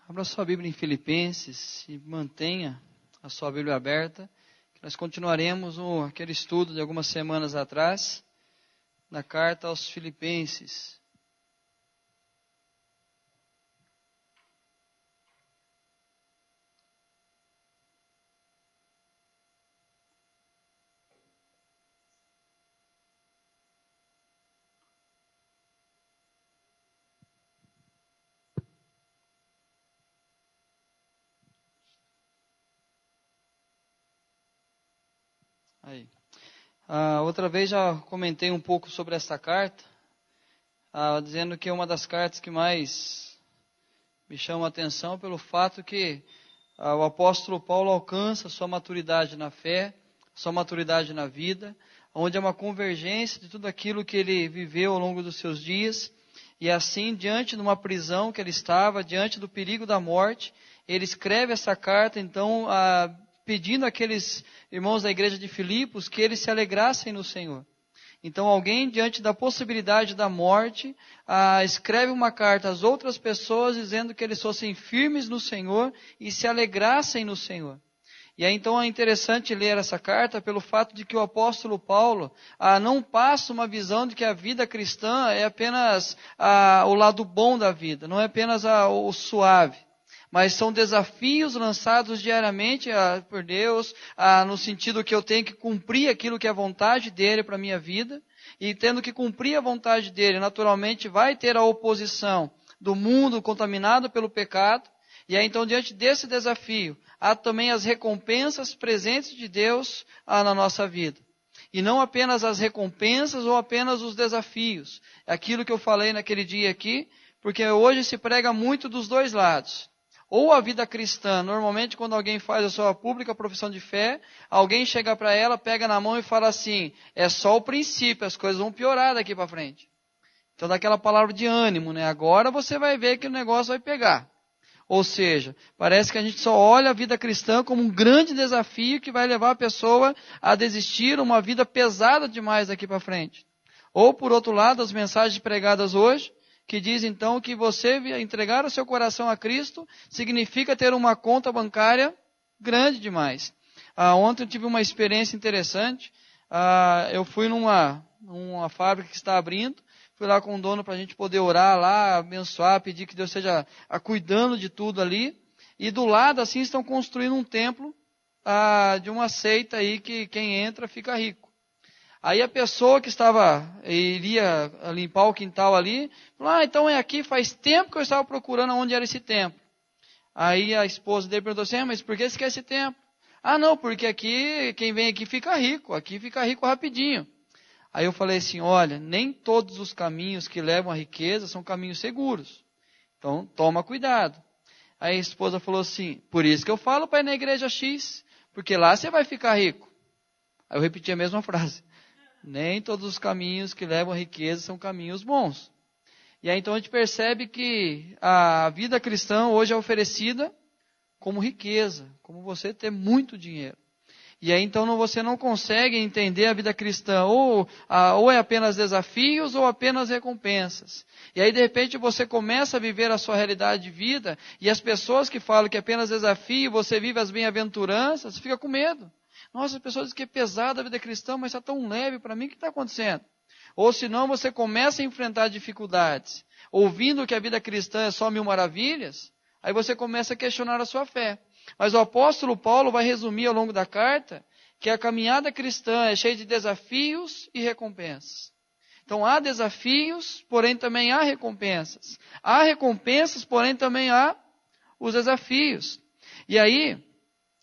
Abra sua Bíblia em Filipenses e mantenha a sua Bíblia aberta. Nós continuaremos aquele estudo de algumas semanas atrás, na carta aos Filipenses. Aí. Outra vez já comentei um pouco sobre essa carta, dizendo que é uma das cartas que mais me chama a atenção pelo fato que o apóstolo Paulo alcança sua maturidade na fé, sua maturidade na vida, onde é uma convergência de tudo aquilo que ele viveu ao longo dos seus dias, e assim, diante de uma prisão que ele estava, diante do perigo da morte, ele escreve essa carta, então, pedindo àqueles irmãos da igreja de Filipos que eles se alegrassem no Senhor. Então alguém, diante da possibilidade da morte, escreve uma carta às outras pessoas dizendo que eles fossem firmes no Senhor e se alegrassem no Senhor. E aí então é interessante ler essa carta pelo fato de que o apóstolo Paulo não passa uma visão de que a vida cristã é apenas o lado bom da vida, não é apenas o suave. Mas são desafios lançados diariamente por Deus, no sentido que eu tenho que cumprir aquilo que é a vontade dEle para a minha vida, e tendo que cumprir a vontade dEle, naturalmente vai ter a oposição do mundo contaminado pelo pecado, e aí então diante desse desafio, há também as recompensas presentes de Deus na nossa vida. E não apenas as recompensas ou apenas os desafios. É aquilo que eu falei naquele dia aqui, porque hoje se prega muito dos dois lados. Ou a vida cristã, normalmente quando alguém faz a sua pública profissão de fé, alguém chega para ela, pega na mão e fala assim, é só o princípio, as coisas vão piorar daqui para frente. Então dá aquela palavra de ânimo, né? Agora você vai ver que o negócio vai pegar. Ou seja, parece que a gente só olha a vida cristã como um grande desafio que vai levar a pessoa a desistir uma vida pesada demais daqui para frente. Ou por outro lado, as mensagens pregadas hoje, que diz então que você entregar o seu coração a Cristo significa ter uma conta bancária grande demais. Ontem eu tive uma experiência interessante. Eu fui numa fábrica que está abrindo, fui lá com o dono para a gente poder orar lá, abençoar, pedir que Deus esteja cuidando de tudo ali. E do lado assim estão construindo um templo de uma seita aí que quem entra fica rico. Aí a pessoa que iria limpar o quintal ali, falou, então é aqui, faz tempo que eu estava procurando onde era esse templo. Aí a esposa dele perguntou assim, mas por que você quer esse templo? Não, porque aqui, quem vem aqui fica rico rapidinho. Aí eu falei assim, olha, nem todos os caminhos que levam à riqueza são caminhos seguros. Então toma cuidado. Aí a esposa falou assim, por isso que eu falo para ir na igreja X, porque lá você vai ficar rico. Aí eu repeti a mesma frase. Nem todos os caminhos que levam à riqueza são caminhos bons. E aí então a gente percebe que a vida cristã hoje é oferecida como riqueza, como você ter muito dinheiro. E aí então você não consegue entender a vida cristã, ou é apenas desafios ou apenas recompensas. E aí de repente você começa a viver a sua realidade de vida, e as pessoas que falam que é apenas desafio, você vive as bem-aventuranças, você fica com medo. Nossa, as pessoas dizem que é pesada a vida cristã, mas está tão leve para mim, o que está acontecendo? Ou senão você começa a enfrentar dificuldades, ouvindo que a vida cristã é só 1000 maravilhas, aí você começa a questionar a sua fé. Mas o apóstolo Paulo vai resumir ao longo da carta que a caminhada cristã é cheia de desafios e recompensas. Então há desafios, porém também há recompensas. Há recompensas, porém também há os desafios. E aí,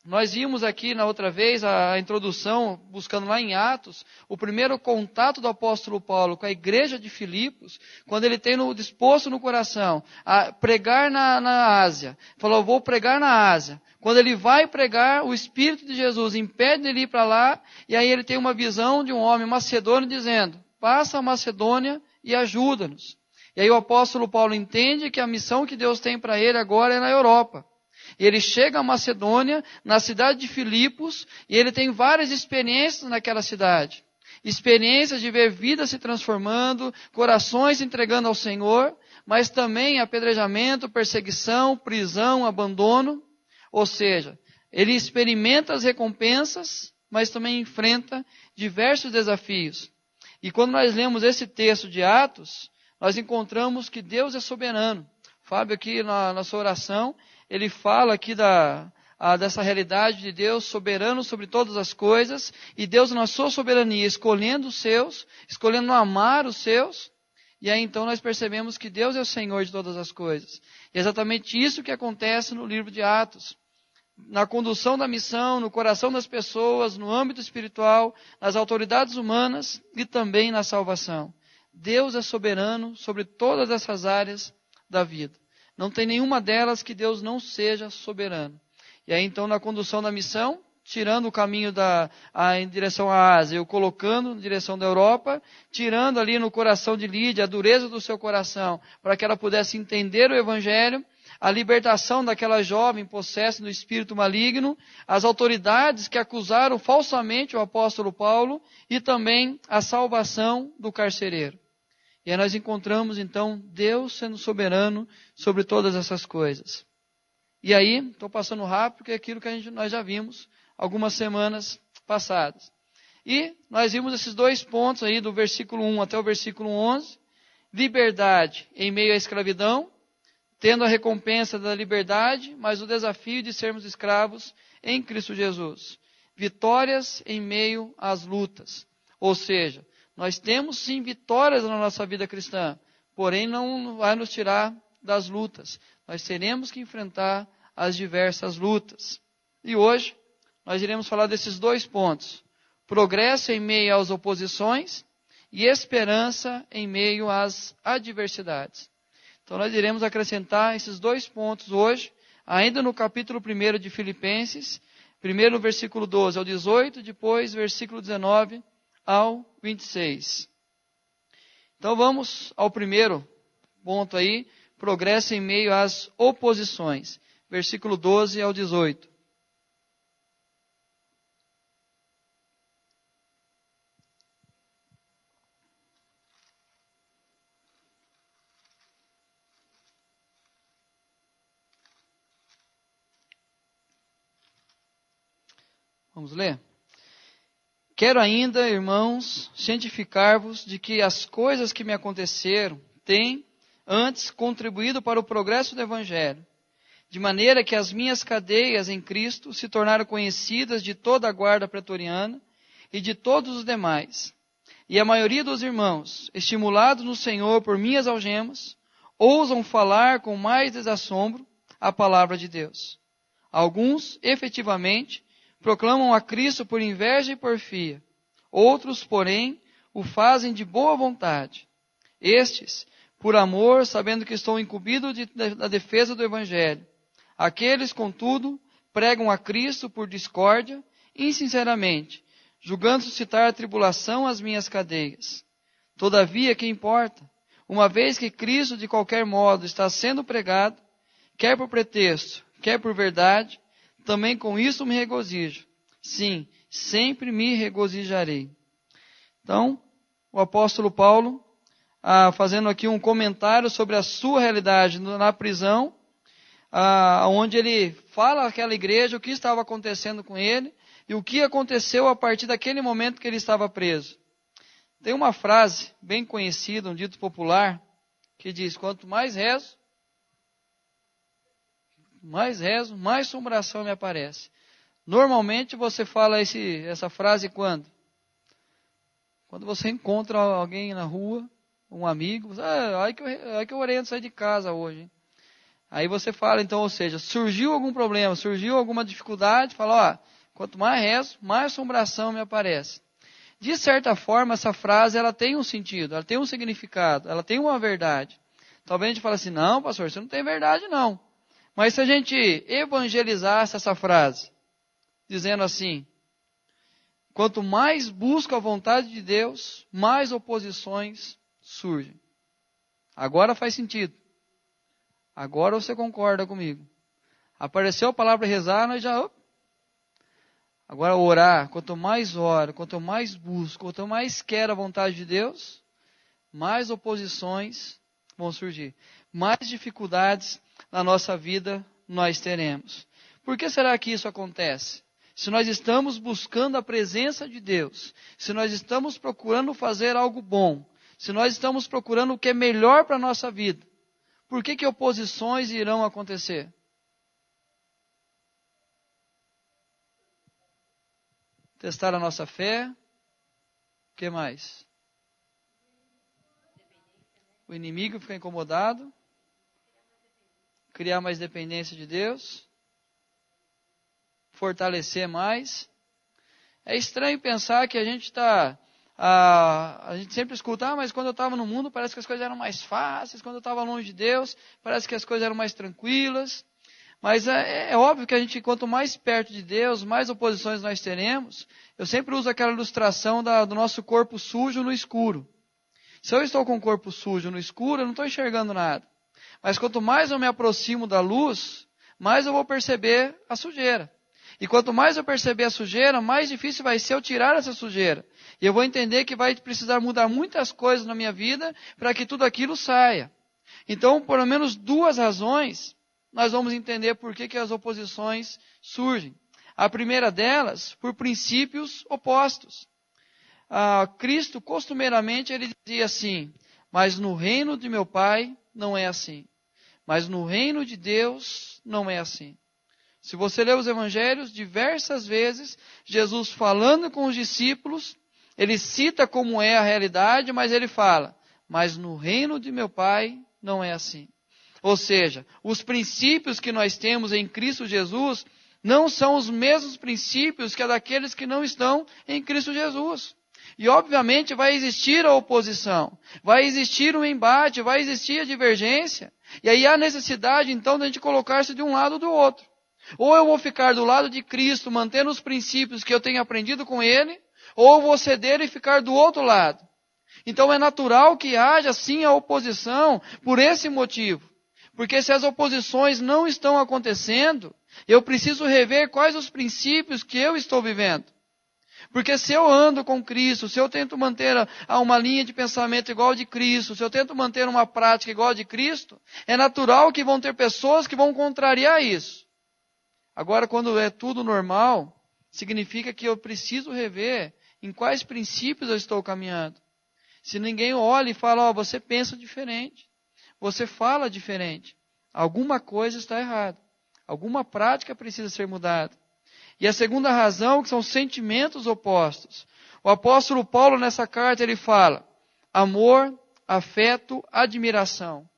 nós vimos aqui na outra vez a introdução, buscando lá em Atos, o primeiro contato do apóstolo Paulo com a igreja de Filipos, quando ele tem disposto no coração a pregar na Ásia. Falou, vou pregar na Ásia. Quando ele vai pregar, o Espírito de Jesus impede ele ir para lá, e aí ele tem uma visão de um homem macedônio dizendo, passa a Macedônia e ajuda-nos. E aí o apóstolo Paulo entende que a missão que Deus tem para ele agora é na Europa. E ele chega a Macedônia, na cidade de Filipos, e ele tem várias experiências naquela cidade. Experiências de ver vidas se transformando, corações se entregando ao Senhor, mas também apedrejamento, perseguição, prisão, abandono. Ou seja, ele experimenta as recompensas, mas também enfrenta diversos desafios. E quando nós lemos esse texto de Atos, nós encontramos que Deus é soberano. Fábio aqui na sua oração, ele fala aqui dessa realidade de Deus soberano sobre todas as coisas, e Deus na sua soberania escolhendo os seus, escolhendo amar os seus, e aí então nós percebemos que Deus é o Senhor de todas as coisas. E é exatamente isso que acontece no livro de Atos. Na condução da missão, no coração das pessoas, no âmbito espiritual, nas autoridades humanas e também na salvação. Deus é soberano sobre todas essas áreas da vida. Não tem nenhuma delas que Deus não seja soberano. E aí então na condução da missão, tirando o caminho em direção à Ásia, ou colocando em direção da Europa, tirando ali no coração de Lídia a dureza do seu coração, para que ela pudesse entender o Evangelho, a libertação daquela jovem possessa do espírito maligno, as autoridades que acusaram falsamente o apóstolo Paulo e também a salvação do carcereiro. E aí nós encontramos então Deus sendo soberano sobre todas essas coisas. E aí, estou passando rápido, porque é aquilo que nós já vimos algumas semanas passadas. E nós vimos esses 2 pontos aí do versículo 1 até o versículo 11. Liberdade em meio à escravidão, tendo a recompensa da liberdade, mas o desafio de sermos escravos em Cristo Jesus. Vitórias em meio às lutas. Ou seja, nós temos sim vitórias na nossa vida cristã, porém não vai nos tirar das lutas. Nós teremos que enfrentar as diversas lutas. E hoje nós iremos falar desses 2 pontos. Progresso em meio às oposições e esperança em meio às adversidades. Então nós iremos acrescentar esses 2 pontos hoje, ainda no capítulo 1 de Filipenses, primeiro versículo 12 ao 18, depois versículo 19 ao 26. Então vamos ao primeiro ponto aí, progresso em meio às oposições, versículo 12 ao 18. Vamos ler? Quero ainda, irmãos, cientificar-vos de que as coisas que me aconteceram têm, antes, contribuído para o progresso do Evangelho, de maneira que as minhas cadeias em Cristo se tornaram conhecidas de toda a guarda pretoriana e de todos os demais. E a maioria dos irmãos, estimulados no Senhor por minhas algemas, ousam falar com mais desassombro a palavra de Deus. Alguns, efetivamente, proclamam a Cristo por inveja e porfia. Outros, porém, o fazem de boa vontade. Estes, por amor, sabendo que estou incumbido da defesa do Evangelho. Aqueles, contudo, pregam a Cristo por discórdia, insinceramente, julgando suscitar tribulação às minhas cadeias. Todavia, que importa? Uma vez que Cristo, de qualquer modo, está sendo pregado, quer por pretexto, quer por verdade, também com isso me regozijo. Sim, sempre me regozijarei. Então, o apóstolo Paulo, fazendo aqui um comentário sobre a sua realidade na prisão, onde ele fala àquela igreja o que estava acontecendo com ele e o que aconteceu a partir daquele momento que ele estava preso. Tem uma frase bem conhecida, um dito popular, que diz: quanto mais rezo, mais assombração me aparece. Normalmente você fala essa frase quando? Quando você encontra alguém na rua, um amigo, aí que eu orei antes de sair de casa hoje. Hein? Aí você fala, então, ou seja, surgiu algum problema, surgiu alguma dificuldade, fala, quanto mais rezo, mais assombração me aparece. De certa forma, essa frase ela tem um sentido, ela tem um significado, ela tem uma verdade. Talvez a gente fale assim, não, pastor, você não tem verdade não. Mas se a gente evangelizasse essa frase, dizendo assim, quanto mais busco a vontade de Deus, mais oposições surgem. Agora faz sentido. Agora você concorda comigo. Apareceu a palavra rezar, nós já... Agora orar, quanto mais oro, quanto mais busco, quanto mais quero a vontade de Deus, mais oposições vão surgir. Mais dificuldades na nossa vida nós teremos. Por que será que isso acontece? Se nós estamos buscando a presença de Deus, se nós estamos procurando fazer algo bom, se nós estamos procurando o que é melhor para a nossa vida, por que oposições irão acontecer? Testar a nossa fé. O que mais? O inimigo fica incomodado. Criar mais dependência de Deus. Fortalecer mais. É estranho pensar que a gente está... a gente sempre escuta, mas quando eu estava no mundo parece que as coisas eram mais fáceis, quando eu estava longe de Deus, parece que as coisas eram mais tranquilas. Mas é óbvio que a gente, quanto mais perto de Deus, mais oposições nós teremos. Eu sempre uso aquela ilustração do nosso corpo sujo no escuro. Se eu estou com o corpo sujo no escuro, eu não estou enxergando nada. Mas quanto mais eu me aproximo da luz, mais eu vou perceber a sujeira. E quanto mais eu perceber a sujeira, mais difícil vai ser eu tirar essa sujeira. E eu vou entender que vai precisar mudar muitas coisas na minha vida para que tudo aquilo saia. Então, pelo menos duas razões, nós vamos entender por que as oposições surgem. A primeira delas, por princípios opostos. Cristo, costumeiramente, ele dizia assim, mas no reino de meu Pai não é assim. Mas no reino de Deus não é assim. Se você ler os evangelhos, diversas vezes, Jesus falando com os discípulos, ele cita como é a realidade, mas ele fala, mas no reino de meu Pai não é assim. Ou seja, os princípios que nós temos em Cristo Jesus não são os mesmos princípios que a daqueles que não estão em Cristo Jesus. E obviamente vai existir a oposição, vai existir um embate, vai existir a divergência. E aí há necessidade então de a gente colocar-se de um lado ou do outro. Ou eu vou ficar do lado de Cristo, mantendo os princípios que eu tenho aprendido com Ele, ou eu vou ceder e ficar do outro lado. Então é natural que haja sim a oposição por esse motivo. Porque se as oposições não estão acontecendo, eu preciso rever quais os princípios que eu estou vivendo. Porque se eu ando com Cristo, se eu tento manter uma linha de pensamento igual a de Cristo, se eu tento manter uma prática igual a de Cristo, é natural que vão ter pessoas que vão contrariar isso. Agora, quando é tudo normal, significa que eu preciso rever em quais princípios eu estou caminhando. Se ninguém olha e fala, você pensa diferente, você fala diferente, alguma coisa está errada, alguma prática precisa ser mudada. E a segunda razão, que são sentimentos opostos. O apóstolo Paulo, nessa carta, ele fala, amor, afeto, admiração.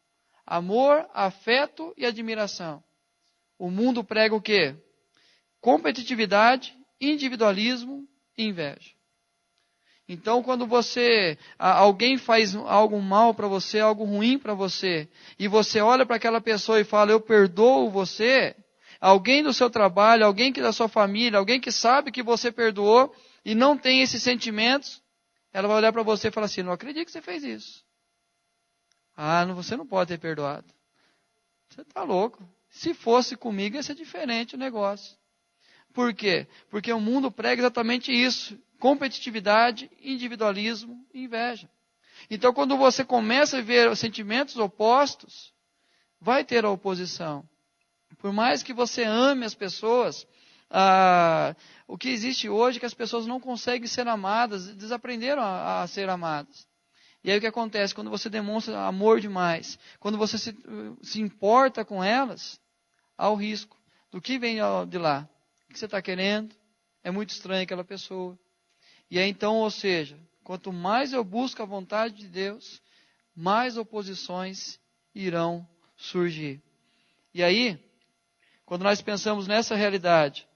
Amor, afeto e admiração. O mundo prega o quê? Competitividade, individualismo e inveja. Então, quando alguém faz algo mal para você, algo ruim para você, e você olha para aquela pessoa e fala, eu perdoo você, alguém do seu trabalho, alguém da sua família, alguém que sabe que você perdoou e não tem esses sentimentos, ela vai olhar para você e falar assim, não acredito que você fez isso. Você não pode ter perdoado. Você está louco. Se fosse comigo, ia ser diferente o negócio. Por quê? Porque o mundo prega exatamente isso. Competitividade, individualismo e inveja. Então, quando você começa a ver os sentimentos opostos, vai ter a oposição. Por mais que você ame as pessoas, o que existe hoje é que as pessoas não conseguem ser amadas, desaprenderam a ser amadas. E aí o que acontece? Quando você demonstra amor demais, quando você se importa com elas, há o risco do que vem de lá. O que você está querendo? É muito estranho aquela pessoa. E aí então, ou seja, quanto mais eu busco a vontade de Deus, mais oposições irão surgir. E aí, quando nós pensamos nessa realidade,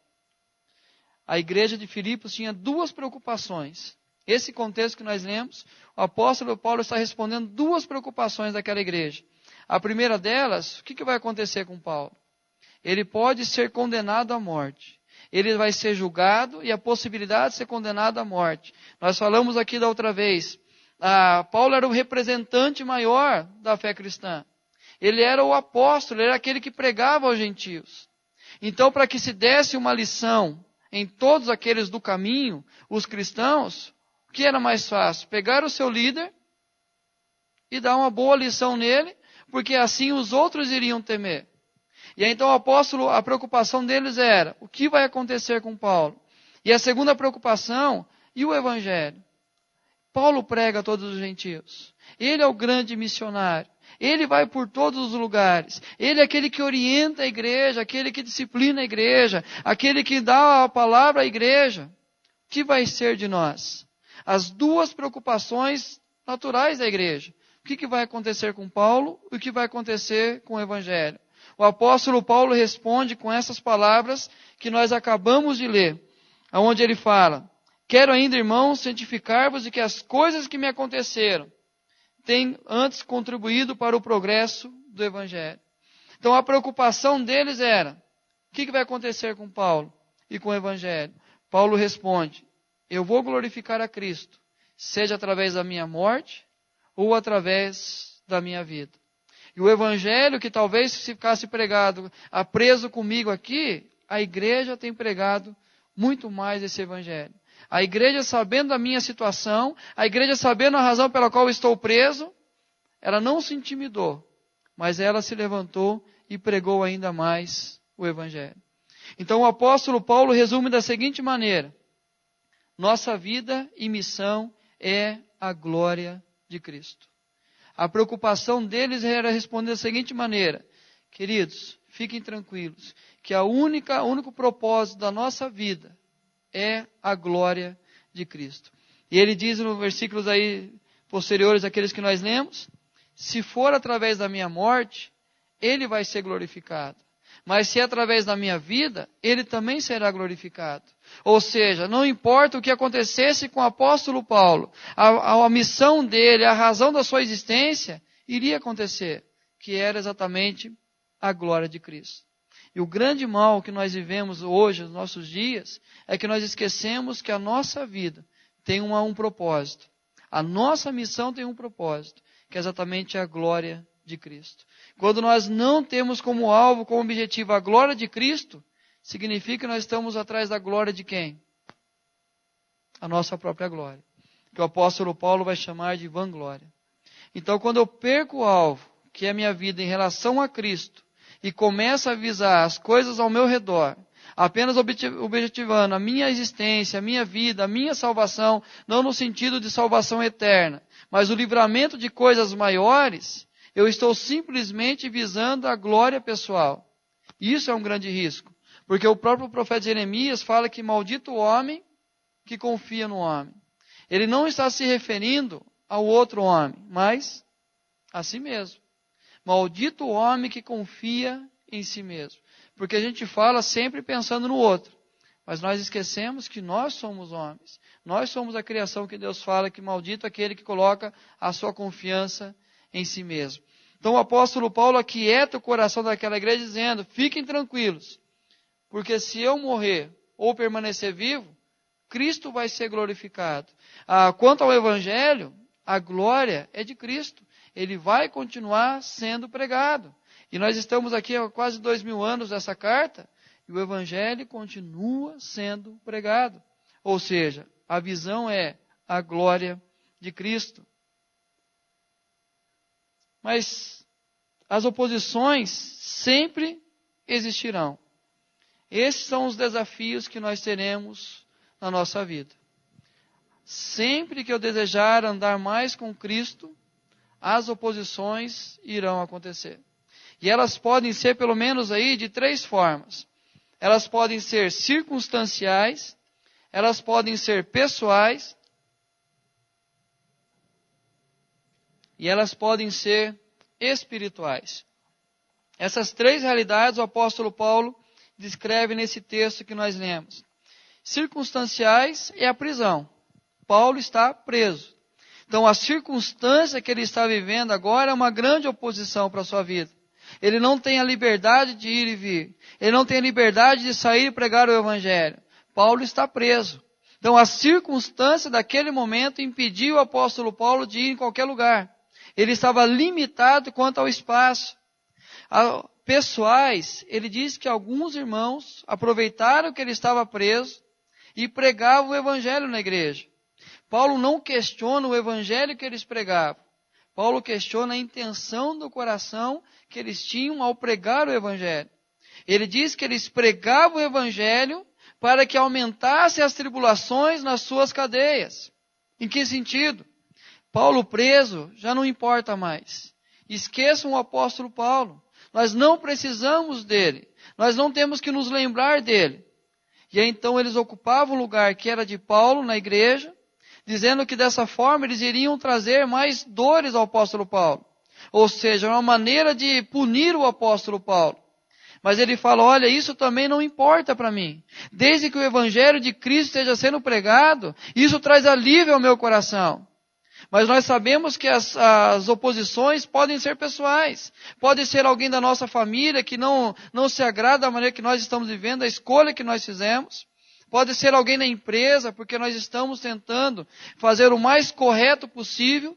a igreja de Filipos tinha duas preocupações. Esse contexto que nós lemos, o apóstolo Paulo está respondendo duas preocupações daquela igreja. A primeira delas, o que vai acontecer com Paulo? Ele pode ser condenado à morte. Ele vai ser julgado e a possibilidade de ser condenado à morte. Nós falamos aqui da outra vez, Paulo era o representante maior da fé cristã. Ele era o apóstolo, ele era aquele que pregava aos gentios. Então, para que se desse uma lição em todos aqueles do caminho, os cristãos, o que era mais fácil? Pegar o seu líder e dar uma boa lição nele, porque assim os outros iriam temer. E aí, então o apóstolo, a preocupação deles era, o que vai acontecer com Paulo? E a segunda preocupação, e o evangelho? Paulo prega a todos os gentios. Ele é o grande missionário. Ele vai por todos os lugares. Ele é aquele que orienta a igreja, aquele que disciplina a igreja, aquele que dá a palavra à igreja. O que vai ser de nós? As duas preocupações naturais da igreja. O que vai acontecer com Paulo e o que vai acontecer com o evangelho? O apóstolo Paulo responde com essas palavras que nós acabamos de ler, onde ele fala: quero ainda, irmãos, cientificar-vos de que as coisas que me aconteceram têm antes contribuído para o progresso do evangelho. Então a preocupação deles era, o que vai acontecer com Paulo e com o evangelho? Paulo responde: eu vou glorificar a Cristo, seja através da minha morte ou através da minha vida. E o evangelho, que talvez se ficasse pregado, preso comigo aqui, a igreja tem pregado muito mais esse evangelho. A igreja, sabendo da minha situação, a igreja sabendo a razão pela qual estou preso, ela não se intimidou, mas ela se levantou e pregou ainda mais o evangelho. Então o apóstolo Paulo resume da seguinte maneira: nossa vida e missão é a glória de Cristo. A preocupação deles era responder da seguinte maneira: queridos, fiquem tranquilos, que o único propósito da nossa vida é a glória de Cristo. E ele diz nos versículos aí posteriores àqueles que nós lemos: se for através da minha morte, ele vai ser glorificado. Mas se é através da minha vida, ele também será glorificado. Ou seja, não importa o que acontecesse com o apóstolo Paulo, a missão dele, a razão da sua existência, iria acontecer, que era exatamente a glória de Cristo. E o grande mal que nós vivemos hoje, nos nossos dias, é que nós esquecemos que a nossa vida tem um propósito. A nossa missão tem um propósito, que é exatamente a glória de Cristo. Quando nós não temos como alvo, como objetivo a glória de Cristo, significa que nós estamos atrás da glória de quem? A nossa própria glória. Que o apóstolo Paulo vai chamar de vanglória. Então, quando eu perco o alvo, que é a minha vida em relação a Cristo, e começo a visar as coisas ao meu redor, apenas objetivando a minha existência, a minha vida, a minha salvação, não no sentido de salvação eterna, mas o livramento de coisas maiores, eu estou simplesmente visando a glória pessoal. Isso é um grande risco, porque o próprio profeta Jeremias fala que maldito o homem que confia no homem. Ele não está se referindo ao outro homem, mas a si mesmo. Maldito o homem que confia em si mesmo. Porque a gente fala sempre pensando no outro. Mas nós esquecemos que nós somos homens. Nós somos a criação que Deus fala que maldito aquele que coloca a sua confiança em si mesmo. Então o apóstolo Paulo aquieta o coração daquela igreja dizendo: fiquem tranquilos, porque se eu morrer ou permanecer vivo, Cristo vai ser glorificado. Quanto ao evangelho, a glória é de Cristo. Ele vai continuar sendo pregado. E nós estamos aqui há quase 2000 anos dessa carta, e o evangelho continua sendo pregado. Ou seja, a visão é a glória de Cristo. Mas as oposições sempre existirão. Esses são os desafios que nós teremos na nossa vida. Sempre que eu desejar andar mais com Cristo, as oposições irão acontecer. E elas podem ser pelo menos aí de 3 formas. Elas podem ser circunstanciais, elas podem ser pessoais, e elas podem ser espirituais. Essas 3 realidades o apóstolo Paulo descreve nesse texto que nós lemos. Circunstanciais é a prisão. Paulo está preso. Então a circunstância que ele está vivendo agora é uma grande oposição para a sua vida. Ele não tem a liberdade de ir e vir. Ele não tem a liberdade de sair e pregar o evangelho. Paulo está preso. Então a circunstância daquele momento impediu o apóstolo Paulo de ir em qualquer lugar. Ele estava limitado quanto ao espaço. Pessoais, ele diz que alguns irmãos aproveitaram que ele estava preso e pregavam o evangelho na igreja. Paulo não questiona o evangelho que eles pregavam. Paulo questiona a intenção do coração que eles tinham ao pregar o Evangelho. Ele diz que eles pregavam o Evangelho para que aumentasse as tribulações nas suas cadeias. Em que sentido? Paulo preso já não importa mais. Esqueçam o apóstolo Paulo. Nós não precisamos dele. Nós não temos que nos lembrar dele. E aí, então eles ocupavam o lugar que era de Paulo na igreja, dizendo que dessa forma eles iriam trazer mais dores ao apóstolo Paulo. Ou seja, uma maneira de punir o apóstolo Paulo. Mas ele fala, olha, isso também não importa para mim. Desde que o evangelho de Cristo esteja sendo pregado, isso traz alívio ao meu coração. Mas nós sabemos que as oposições podem ser pessoais. Pode ser alguém da nossa família que não se agrada da maneira que nós estamos vivendo, a escolha que nós fizemos. Pode ser alguém na empresa, porque nós estamos tentando fazer o mais correto possível.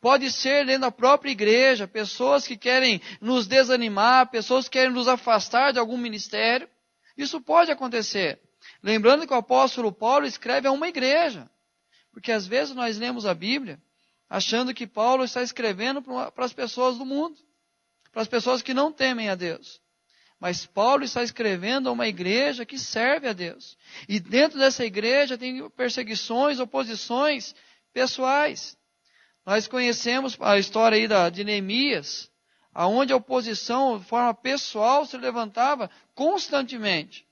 Pode ser dentro da própria igreja, pessoas que querem nos desanimar, pessoas que querem nos afastar de algum ministério. Isso pode acontecer. Lembrando que o apóstolo Paulo escreve a uma igreja. Porque às vezes nós lemos a Bíblia achando que Paulo está escrevendo para as pessoas do mundo, para as pessoas que não temem a Deus. Mas Paulo está escrevendo a uma igreja que serve a Deus. E dentro dessa igreja tem perseguições, oposições pessoais. Nós conhecemos a história aí de Neemias, aonde a oposição de forma pessoal se levantava constantemente.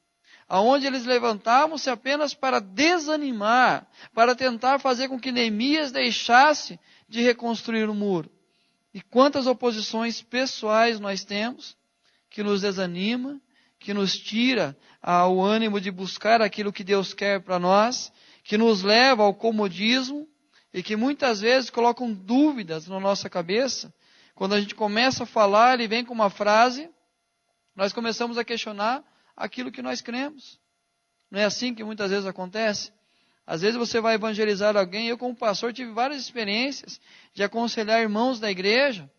Aonde eles levantavam-se apenas para desanimar, para tentar fazer com que Neemias deixasse de reconstruir o muro. E quantas oposições pessoais nós temos, que nos desanima, que nos tira o ânimo de buscar aquilo que Deus quer para nós, que nos leva ao comodismo e que muitas vezes colocam dúvidas na nossa cabeça. Quando a gente começa a falar, ele vem com uma frase, nós começamos a questionar aquilo que nós cremos. Não é assim que muitas vezes acontece? Às vezes você vai evangelizar alguém. Eu, como pastor, tive várias experiências de aconselhar irmãos da igreja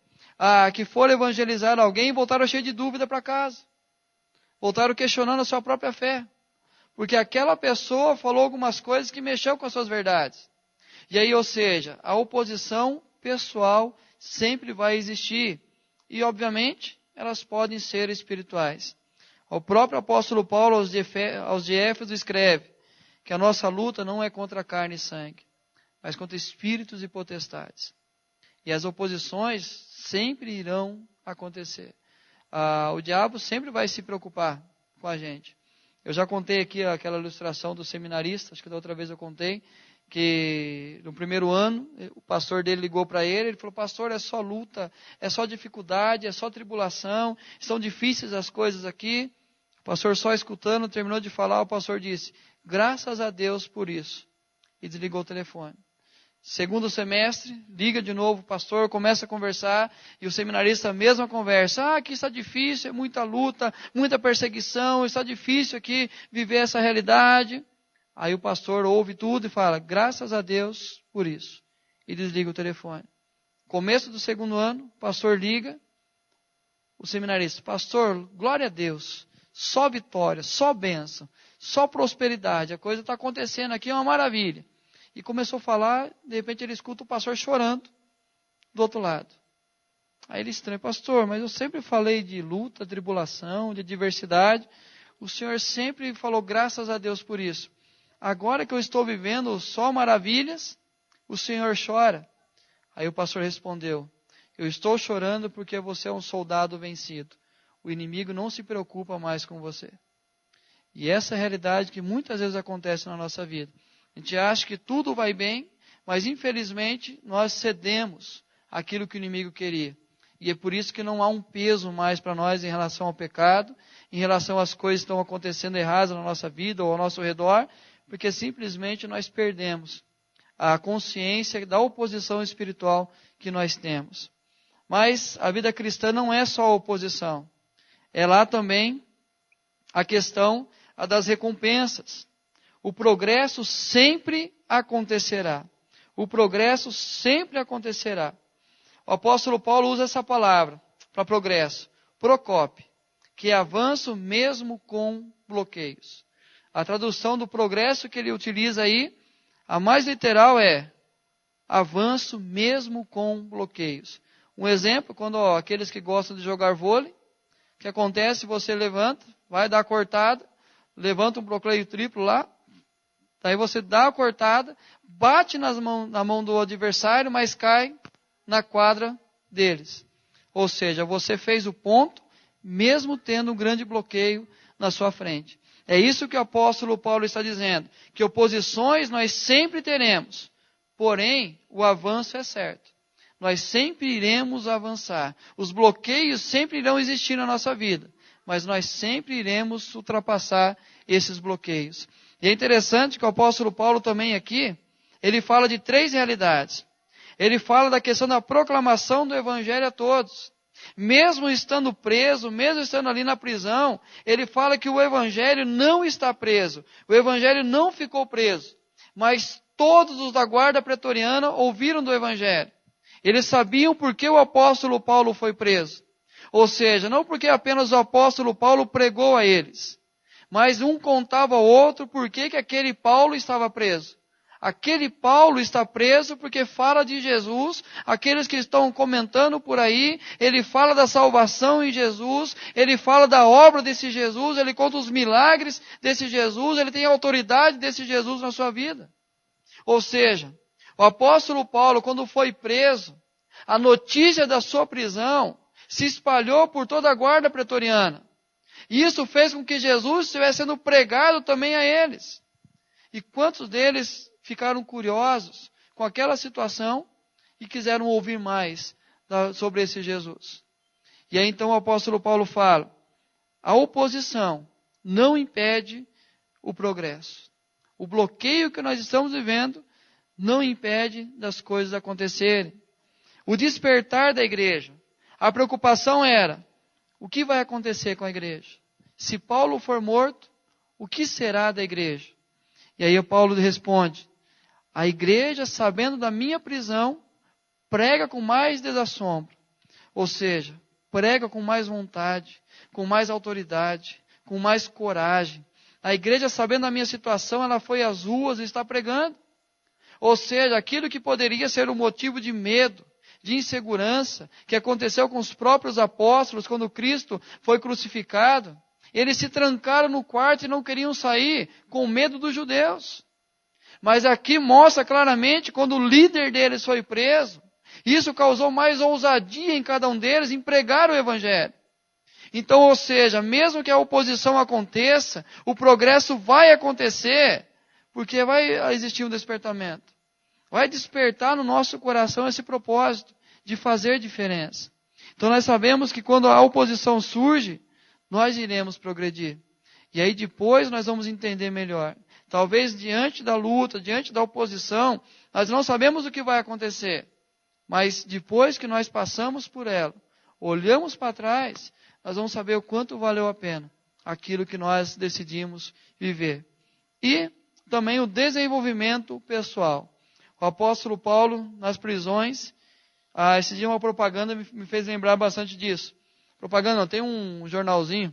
que foram evangelizar alguém e voltaram cheios de dúvida para casa. Voltaram questionando a sua própria fé. Porque aquela pessoa falou algumas coisas que mexeu com as suas verdades. E aí, ou seja, a oposição pessoal sempre vai existir. E, obviamente, elas podem ser espirituais. O próprio apóstolo Paulo aos de Éfeso escreve que a nossa luta não é contra carne e sangue, mas contra espíritos e potestades. E as oposições sempre irão acontecer. O diabo sempre vai se preocupar com a gente. Eu já contei aqui aquela ilustração do seminarista, acho que da outra vez eu contei, que no primeiro ano, o pastor dele ligou para ele falou, pastor, é só luta, é só dificuldade, é só tribulação, estão difíceis as coisas aqui. O pastor só escutando, terminou de falar, o pastor disse, graças a Deus por isso. E desligou o telefone. Segundo semestre, liga de novo o pastor, começa a conversar, e o seminarista, a mesma conversa. Aqui está difícil, é muita luta, muita perseguição, está difícil aqui viver essa realidade. Aí o pastor ouve tudo e fala, graças a Deus por isso. E desliga o telefone. Começo do segundo ano, o pastor liga, o seminarista, pastor, glória a Deus, só vitória, só bênção, só prosperidade, a coisa está acontecendo aqui, é uma maravilha. E começou a falar, de repente ele escuta o pastor chorando do outro lado. Aí ele estranha, pastor, mas eu sempre falei de luta, tribulação, de adversidade, o senhor sempre falou graças a Deus por isso. Agora que eu estou vivendo só maravilhas, o senhor chora. Aí o pastor respondeu, eu estou chorando porque você é um soldado vencido. O inimigo não se preocupa mais com você. E essa é a realidade que muitas vezes acontece na nossa vida. A gente acha que tudo vai bem, mas infelizmente nós cedemos aquilo que o inimigo queria. E é por isso que não há um peso mais para nós em relação ao pecado, em relação às coisas que estão acontecendo erradas na nossa vida ou ao nosso redor, porque simplesmente nós perdemos a consciência da oposição espiritual que nós temos. Mas a vida cristã não é só a oposição. É lá também a questão das recompensas. O progresso sempre acontecerá. O progresso sempre acontecerá. O apóstolo Paulo usa essa palavra para progresso. Procópio, que é avanço mesmo com bloqueios. A tradução do progresso que ele utiliza aí, a mais literal é avanço mesmo com bloqueios. Um exemplo, quando aqueles que gostam de jogar vôlei, o que acontece? Você levanta, vai dar a cortada, levanta um bloqueio triplo lá, daí você dá a cortada, bate na mão do adversário, mas cai na quadra deles. Ou seja, você fez o ponto, mesmo tendo um grande bloqueio na sua frente. É isso que o apóstolo Paulo está dizendo, que oposições nós sempre teremos, porém o avanço é certo. Nós sempre iremos avançar. Os bloqueios sempre irão existir na nossa vida, mas nós sempre iremos ultrapassar esses bloqueios. E é interessante que o apóstolo Paulo também aqui, ele fala de 3 realidades. Ele fala da questão da proclamação do evangelho a todos. Mesmo estando preso, mesmo estando ali na prisão, ele fala que o evangelho não está preso. O evangelho não ficou preso. Mas todos os da guarda pretoriana ouviram do evangelho. Eles sabiam por que o apóstolo Paulo foi preso. Ou seja, não porque apenas o apóstolo Paulo pregou a eles, mas um contava ao outro por que aquele Paulo estava preso. Aquele Paulo está preso porque fala de Jesus. Aqueles que estão comentando por aí, ele fala da salvação em Jesus, ele fala da obra desse Jesus, ele conta os milagres desse Jesus, ele tem a autoridade desse Jesus na sua vida. Ou seja, o apóstolo Paulo, quando foi preso, a notícia da sua prisão se espalhou por toda a guarda pretoriana. E isso fez com que Jesus estivesse sendo pregado também a eles. E quantos deles ficaram curiosos com aquela situação e quiseram ouvir mais sobre esse Jesus? E aí então o apóstolo Paulo fala, a oposição não impede o progresso. O bloqueio que nós estamos vivendo não impede das coisas acontecerem. O despertar da igreja. A preocupação era, o que vai acontecer com a igreja? Se Paulo for morto, o que será da igreja? E aí Paulo responde, a igreja, sabendo da minha prisão, prega com mais desassombro. Ou seja, prega com mais vontade, com mais autoridade, com mais coragem. A igreja, sabendo da minha situação, ela foi às ruas e está pregando. Ou seja, aquilo que poderia ser um motivo de medo, de insegurança, que aconteceu com os próprios apóstolos quando Cristo foi crucificado. Eles se trancaram no quarto e não queriam sair, com medo dos judeus. Mas aqui mostra claramente, quando o líder deles foi preso, isso causou mais ousadia em cada um deles em pregar o evangelho. Então, ou seja, mesmo que a oposição aconteça, o progresso vai acontecer, porque vai existir um despertamento. Vai despertar no nosso coração esse propósito de fazer diferença. Então nós sabemos que quando a oposição surge, nós iremos progredir. E aí depois nós vamos entender melhor. Talvez diante da luta, diante da oposição, nós não sabemos o que vai acontecer. Mas depois que nós passamos por ela, olhamos para trás, nós vamos saber o quanto valeu a pena aquilo que nós decidimos viver. E também o desenvolvimento pessoal. O apóstolo Paulo, nas prisões, esse dia uma propaganda me fez lembrar bastante disso. Propaganda não, tem um jornalzinho.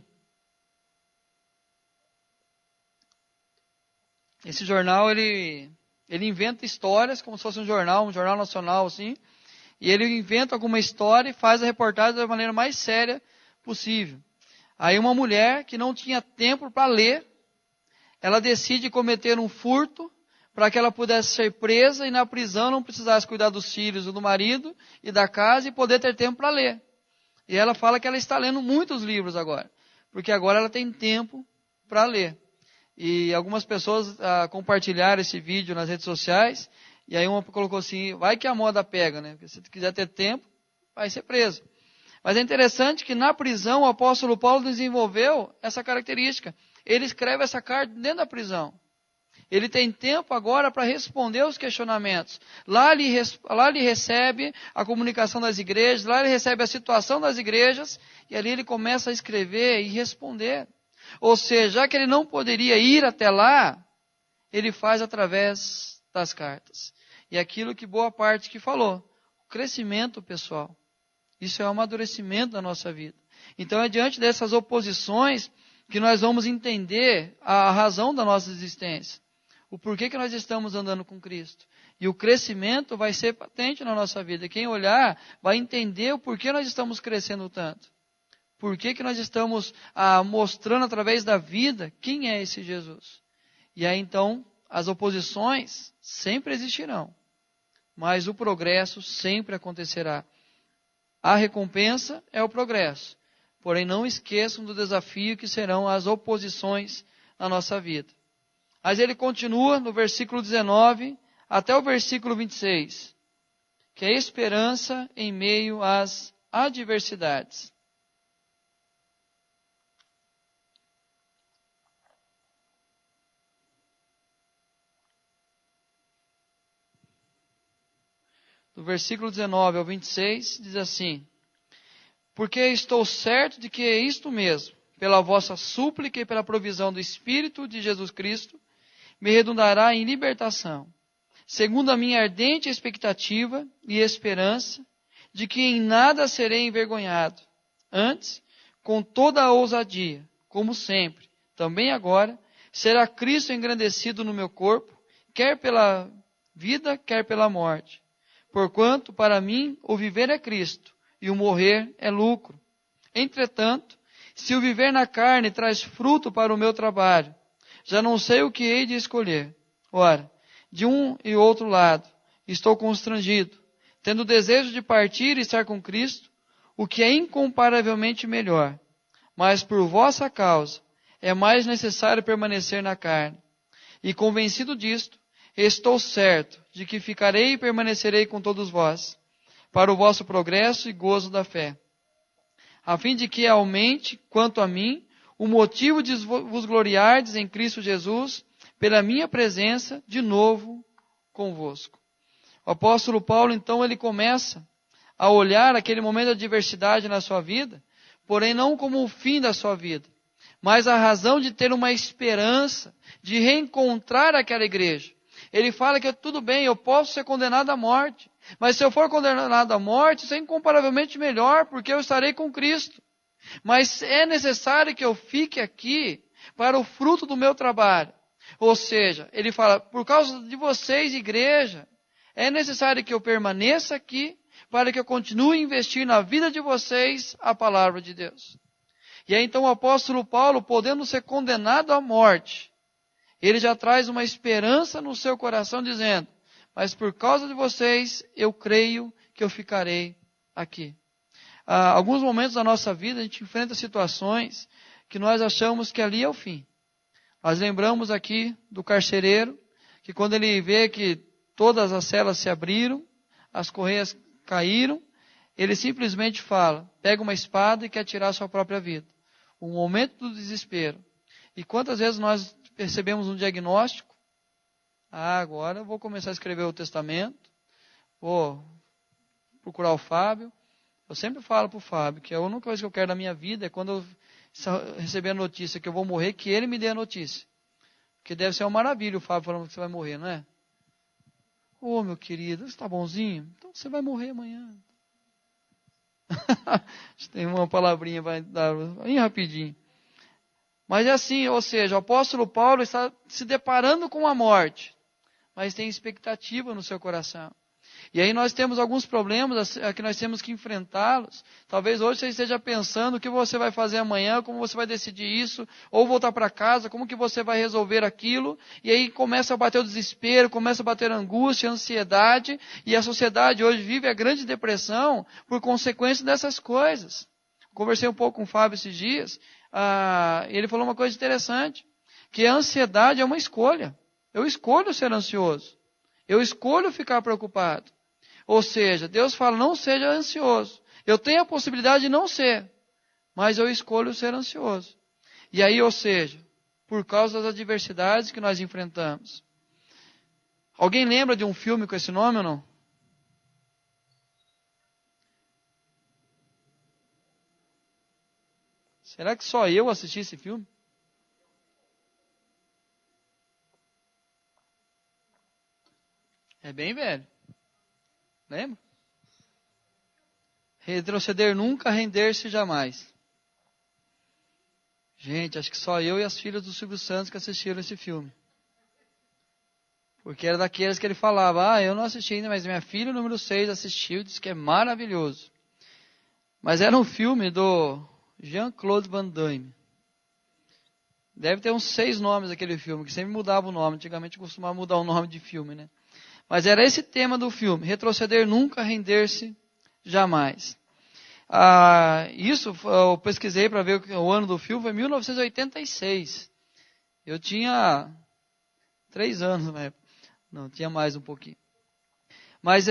Esse jornal, ele inventa histórias, como se fosse um jornal nacional, assim. E ele inventa alguma história e faz a reportagem da maneira mais séria possível. Aí uma mulher que não tinha tempo para ler, ela decide cometer um furto para que ela pudesse ser presa e na prisão não precisasse cuidar dos filhos ou do marido e da casa e poder ter tempo para ler. E ela fala que ela está lendo muitos livros agora, porque agora ela tem tempo para ler. E algumas pessoas compartilharam esse vídeo nas redes sociais, e aí uma colocou assim, vai que a moda pega, né? Porque se tu quiser ter tempo, vai ser preso. Mas é interessante que na prisão o apóstolo Paulo desenvolveu essa característica. Ele escreve essa carta dentro da prisão. Ele tem tempo agora para responder os questionamentos. Lá ele recebe a comunicação das igrejas, lá ele recebe a situação das igrejas, e ali ele começa a escrever e responder. Ou seja, já que ele não poderia ir até lá, ele faz através das cartas. E aquilo que boa parte que falou, o crescimento pessoal. Isso é o amadurecimento da nossa vida. Então é diante dessas oposições que nós vamos entender a razão da nossa existência. o porquê que nós estamos andando com Cristo. E o crescimento vai ser patente na nossa vida. Quem olhar vai entender o porquê nós estamos crescendo tanto. Por que nós estamos mostrando através da vida quem é esse Jesus. E aí então, as oposições sempre existirão. Mas o progresso sempre acontecerá. A recompensa é o progresso. Porém, não esqueçam do desafio que serão as oposições na nossa vida. Mas ele continua no versículo 19 até o versículo 26, que é esperança em meio às adversidades. Do versículo 19 ao 26, diz assim: porque estou certo de que é isto mesmo, pela vossa súplica e pela provisão do Espírito de Jesus Cristo, me redundará em libertação, segundo a minha ardente expectativa e esperança, de que em nada serei envergonhado. Antes, com toda a ousadia, como sempre, também agora, será Cristo engrandecido no meu corpo, quer pela vida, quer pela morte. Porquanto, para mim, o viver é Cristo, e o morrer é lucro. Entretanto, se o viver na carne traz fruto para o meu trabalho, já não sei o que hei de escolher. Ora, de um e outro lado, estou constrangido, tendo o desejo de partir e estar com Cristo, o que é incomparavelmente melhor. Mas por vossa causa, é mais necessário permanecer na carne. E convencido disto, estou certo de que ficarei e permanecerei com todos vós, para o vosso progresso e gozo da fé, a fim de que aumente, quanto a mim, o motivo de vos gloriardes em Cristo Jesus, pela minha presença de novo convosco. O apóstolo Paulo, então, ele começa a olhar aquele momento de adversidade na sua vida, porém não como o fim da sua vida, mas a razão de ter uma esperança de reencontrar aquela igreja. Ele fala que tudo bem, eu posso ser condenado à morte, mas se eu for condenado à morte, isso é incomparavelmente melhor, porque eu estarei com Cristo. Mas é necessário que eu fique aqui para o fruto do meu trabalho. Ou seja, ele fala, por causa de vocês, igreja, é necessário que eu permaneça aqui, para que eu continue a investir na vida de vocês a palavra de Deus. E aí então o apóstolo Paulo, podendo ser condenado à morte, ele já traz uma esperança no seu coração, dizendo, mas por causa de vocês, eu creio que eu ficarei aqui. Alguns momentos da nossa vida, a gente enfrenta situações que nós achamos que ali é o fim. Nós lembramos aqui do carcereiro, que quando ele vê que todas as celas se abriram, as correias caíram, ele simplesmente fala, pega uma espada e quer tirar a sua própria vida. Um momento do desespero. E quantas vezes nós recebemos um diagnóstico, agora eu vou começar a escrever o testamento, vou procurar o Fábio. Eu sempre falo para o Fábio que a única coisa que eu quero na minha vida é quando eu receber a notícia que eu vou morrer, que ele me dê a notícia. Porque deve ser uma maravilha o Fábio falando que você vai morrer, não é? Ô, meu querido, você está bonzinho? Então você vai morrer amanhã. Tem uma palavrinha, vai dar bem rapidinho. Mas é assim, ou seja, o apóstolo Paulo está se deparando com a morte, mas tem expectativa no seu coração. E aí nós temos alguns problemas que nós temos que enfrentá-los. Talvez hoje você esteja pensando o que você vai fazer amanhã, como você vai decidir isso, ou voltar para casa, como que você vai resolver aquilo. E aí começa a bater o desespero, começa a bater a angústia, a ansiedade. E a sociedade hoje vive a grande depressão por consequência dessas coisas. Conversei um pouco com o Fábio esses dias, e ele falou uma coisa interessante, que a ansiedade é uma escolha. Eu escolho ser ansioso. Eu escolho ficar preocupado. Ou seja, Deus fala, não seja ansioso. Eu tenho a possibilidade de não ser, mas eu escolho ser ansioso. E aí, ou seja, por causa das adversidades que nós enfrentamos. Alguém lembra de um filme com esse nome ou não? Será que só eu assisti esse filme? É bem velho. Lembra? Retroceder nunca, render-se jamais. Gente, acho que só eu e as filhas do Silvio Santos que assistiram esse filme. Porque era daqueles que ele falava, eu não assisti ainda, mas minha filha, número 6, assistiu, disse que é maravilhoso. Mas era um filme do Jean-Claude Van Damme. Deve ter uns 6 nomes aquele filme, que sempre mudava o nome. Antigamente costumava mudar o nome de filme, né? Mas era esse tema do filme, retroceder nunca, render-se jamais. Isso eu pesquisei para ver o ano do filme, foi 1986. Eu tinha 3 anos na época. Não, tinha mais um pouquinho. Mas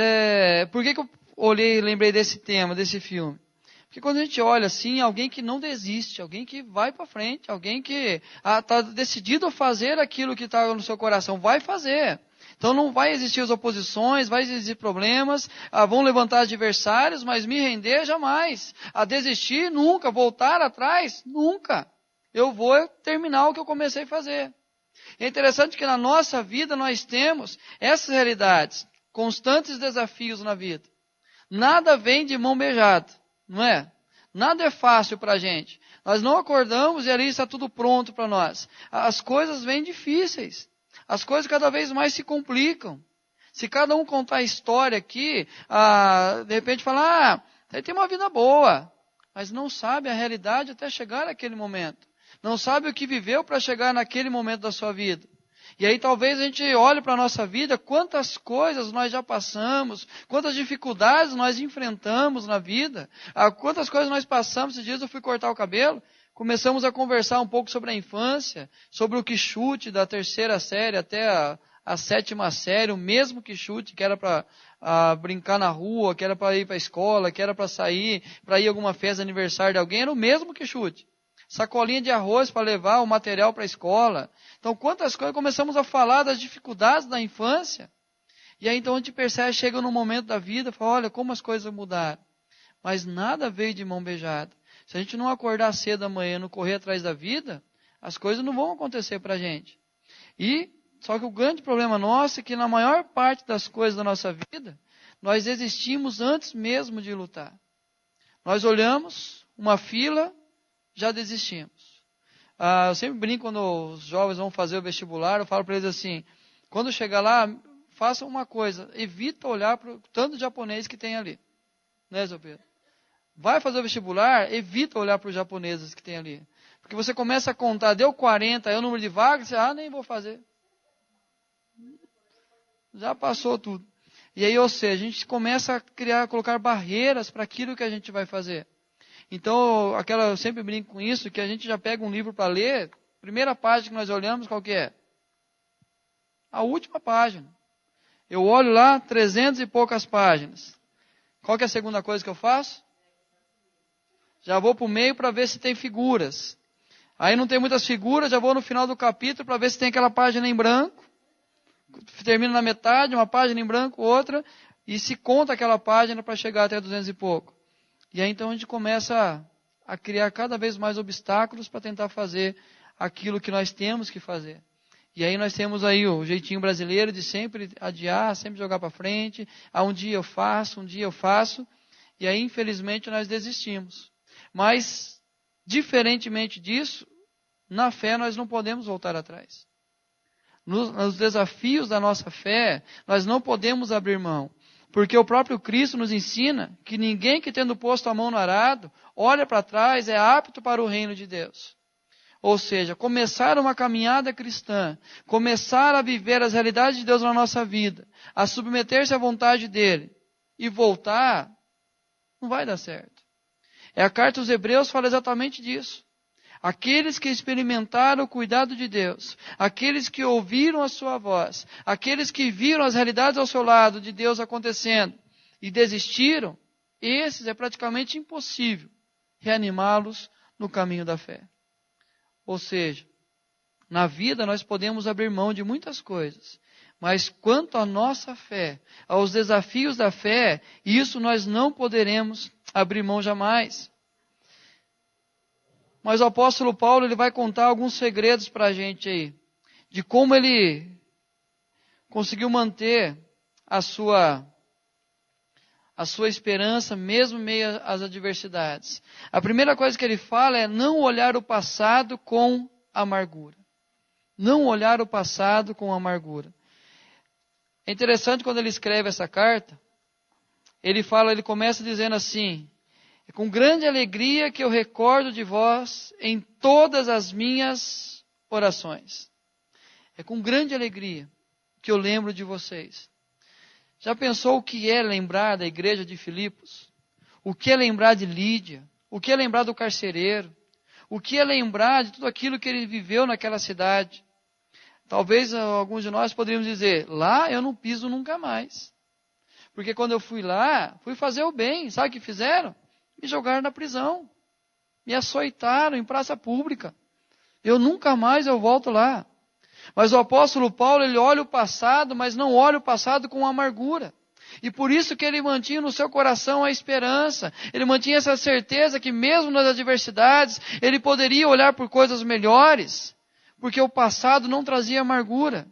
por que eu olhei e lembrei desse tema, desse filme? Porque quando a gente olha assim, alguém que não desiste, alguém que vai para frente, alguém que está decidido a fazer aquilo que está no seu coração, vai fazer. Então não vai existir as oposições, vai existir problemas, vão levantar adversários, mas me render jamais. A desistir nunca, voltar atrás nunca. Eu vou terminar o que eu comecei a fazer. É interessante que na nossa vida nós temos essas realidades, constantes desafios na vida. Nada vem de mão beijada, não é? Nada é fácil para a gente. Nós não acordamos e ali está tudo pronto para nós. As coisas vêm difíceis. As coisas cada vez mais se complicam. Se cada um contar a história aqui, de repente falar, ele tem uma vida boa, mas não sabe a realidade até chegar naquele momento. Não sabe o que viveu para chegar naquele momento da sua vida. E aí talvez a gente olhe para a nossa vida, quantas coisas nós já passamos, quantas dificuldades nós enfrentamos na vida, quantas coisas nós passamos. Esses dias eu fui cortar o cabelo, começamos a conversar um pouco sobre a infância, sobre o quichute da 3ª série até a 7ª série, o mesmo quichute que era para brincar na rua, que era para ir para a escola, que era para sair, para ir a alguma festa de aniversário de alguém, era o mesmo quichute. Sacolinha de arroz para levar o material para a escola. Então, quantas coisas, começamos a falar das dificuldades da infância. E aí, então, a gente percebe, chega num momento da vida, fala, olha como as coisas mudaram. Mas nada veio de mão beijada. Se a gente não acordar cedo amanhã, não correr atrás da vida, as coisas não vão acontecer para a gente. Só que o grande problema nosso é que na maior parte das coisas da nossa vida, nós desistimos antes mesmo de lutar. Nós olhamos uma fila, já desistimos. Eu sempre brinco quando os jovens vão fazer o vestibular, eu falo para eles assim, quando chegar lá, faça uma coisa, evita olhar para o tanto de japonês que tem ali. Né, seu Pedro? Vai fazer o vestibular, evita olhar para os japoneses que tem ali. Porque você começa a contar, deu 40, é o número de vagas, você, nem vou fazer. Já passou tudo. E aí, ou seja, a gente começa a colocar barreiras para aquilo que a gente vai fazer. Então, eu sempre brinco com isso, que a gente já pega um livro para ler, primeira página que nós olhamos, qual que é? A última página. Eu olho lá, 300 e poucas páginas. Qual que é a segunda coisa que eu faço? Já vou para o meio para ver se tem figuras. Aí não tem muitas figuras, já vou no final do capítulo para ver se tem aquela página em branco. Termina na metade, uma página em branco, outra, e se conta aquela página para chegar até 200 e pouco. E aí então a gente começa a criar cada vez mais obstáculos para tentar fazer aquilo que nós temos que fazer. E aí nós temos aí o jeitinho brasileiro de sempre adiar, sempre jogar para frente. Um dia eu faço, e aí infelizmente nós desistimos. Mas, diferentemente disso, na fé nós não podemos voltar atrás. Nos desafios da nossa fé, nós não podemos abrir mão. Porque o próprio Cristo nos ensina que ninguém que tendo posto a mão no arado, olha para trás, é apto para o reino de Deus. Ou seja, começar uma caminhada cristã, começar a viver as realidades de Deus na nossa vida, a submeter-se à vontade dEle e voltar, não vai dar certo. A carta aos Hebreus fala exatamente disso. Aqueles que experimentaram o cuidado de Deus, aqueles que ouviram a sua voz, aqueles que viram as realidades ao seu lado de Deus acontecendo e desistiram, esses é praticamente impossível reanimá-los no caminho da fé. Ou seja, na vida nós podemos abrir mão de muitas coisas, mas quanto à nossa fé, aos desafios da fé, isso nós não poderemos abrir mão jamais. Mas o apóstolo Paulo ele vai contar alguns segredos para a gente aí, de como ele conseguiu manter a sua esperança mesmo em meio às adversidades. A primeira coisa que ele fala é não olhar o passado com amargura. Não olhar o passado com amargura. É interessante quando ele escreve essa carta, ele começa dizendo assim: é com grande alegria que eu recordo de vós em todas as minhas orações. É com grande alegria que eu lembro de vocês. Já pensou o que é lembrar da igreja de Filipos? O que é lembrar de Lídia? O que é lembrar do carcereiro? O que é lembrar de tudo aquilo que ele viveu naquela cidade? Talvez alguns de nós poderíamos dizer: lá eu não piso nunca mais. Porque quando eu fui lá, fui fazer o bem. Sabe o que fizeram? Me jogaram na prisão. Me açoitaram em praça pública. Eu nunca mais volto lá. Mas o apóstolo Paulo, ele olha o passado, mas não olha o passado com amargura. E por isso que ele mantinha no seu coração a esperança. Ele mantinha essa certeza que mesmo nas adversidades, ele poderia olhar por coisas melhores. Porque o passado não trazia amargura.